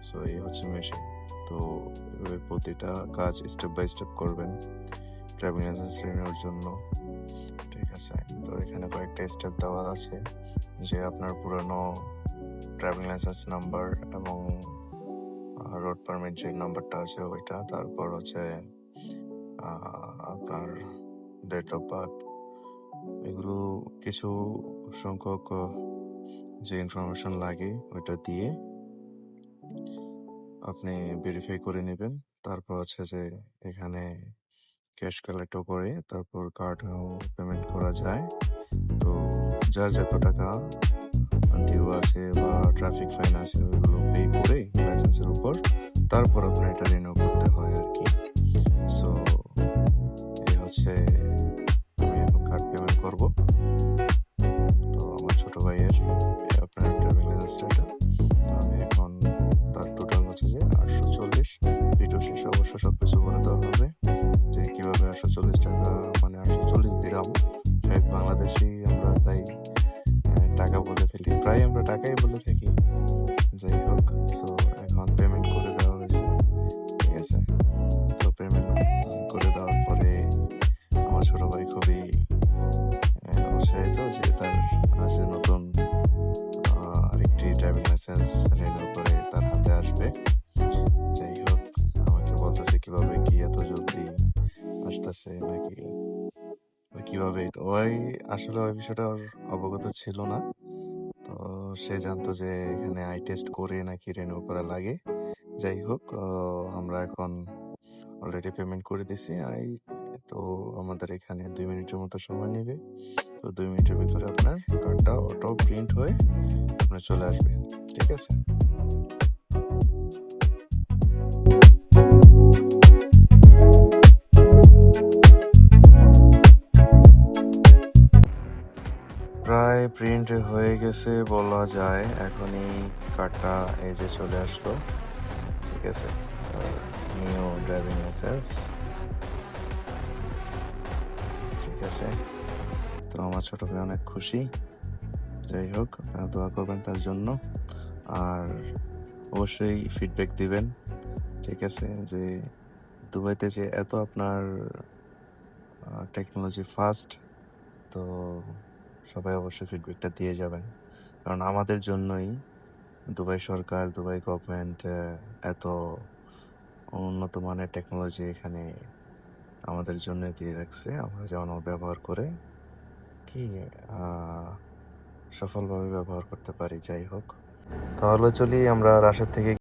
So এই হচ্ছে machine. তো এভাবে প্রতিটা কাজ স্টেপ বাই স্টেপ করবেন ড্রাইভিং লাইসেন্স নেওয়ার জন্য। ঠিক আছে, তো এখানে কয়েকটা স্টেপ দেওয়া আছে, যে আপনার পুরনো ড্রাইভিং লাইসেন্স নাম্বার এবং রোড পারমিট যে নাম্বারটা আছে ওইটা, তারপর হচ্ছে আপনার ডেট অফ বার্থ, এগুলো কিছু সংখ্যক যে ইনফরমেশন লাগে ওইটা দিয়ে আপনি ভেরিফাই করে নেবেন। তারপর হচ্ছে যে এখানে ক্যাশ কালেক্টও করে তারপর কার্ডও পেমেন্ট করা যায়। তো যার যত টাকা ডিউ আছে বা ট্রাফিক ফাইন আছে ওইগুলো পে করে লাইসেন্সের উপর তারপর আপনার এটা রিনিউ করতে হয় আর কি। সো এই হচ্ছে, আমি এখন কার্ড পেমেন্ট করব। তো আমার ছোট ভাইয়ের আপনার ড্রাইভিং লাইসেন্সটা, তো আমি এখন তার টোটাল হচ্ছে যে 840, ভিডিও শেষে অবশ্য সব কিছু বলে দেওয়া হবে যে কীভাবে 840 টাকা, মানে 840 দিরাম, এক বাংলাদেশি আমরা তাই টাকা বলে ফেলি, প্রায় আমরা টাকাই বলে থাকি। যাই হোক, সো এখন পেমেন্ট করে দেওয়া হয়েছে। ঠিক আছে, তো পেমেন্ট করে দেওয়ার পরে আমার ছোট ভাই খুবই উৎসাহিত যে তার আজ নতুন আরেকটি ড্রাইভিং লাইসেন্স রিনিউ করে তার হাতে আসবে। যাই হোক, আমাকে বলতেছে কিভাবে কি এত জলদি আসতেছে নাকি কিভাবে, ওই আসলে ওই বিষয়টা ওর অবগত ছিল না। তো সে জানতো যে এখানে আই টেস্ট করে নাকি রিনিউ করা লাগে। যাই হোক, আমরা এখন অলরেডি পেমেন্ট করে দিছি। তো আমাদের এখানে 2 মিনিটের মতো সময় নেবে। তো 2 মিনিটের ভিতরে আপনার কার্ডটা অটো প্রিন্ট হয়ে আপনার চলে আসবে। ঠিক আছে, প্রায় প্রিন্ট হয়ে গেছে বলা যায়। এখনই কার্ডটা এই যে চলে আসলো। ঠিক আছে, নিউ ড্রাইভিং লাইসেন্স। ঠিক আছে, তো আমার ছোট ভাই অনেক খুশি। যাই হোক, আপনারা দোয়া করবেন তার জন্য, আর অবশ্যই ফিডব্যাক দিবেন। ঠিক আছে, যে দুবাইতে যে এত আপনার টেকনোলজি ফাস্ট, তো সবাই অবশ্যই ফিডব্যাকটা দিয়ে যাবেন, কারণ আমাদের জন্যই দুবাই সরকার, দুবাই গভর্নমেন্ট এত উন্নত মানের টেকনোলজি এখানে আমাদের জন্য দিয়ে রাখছে, আমরা যেন ব্যবহার করে কি সফলভাবে ব্যবহার করতে পারি। যাই হোক, তাহলে চলি আমরা রাশেদ থেকে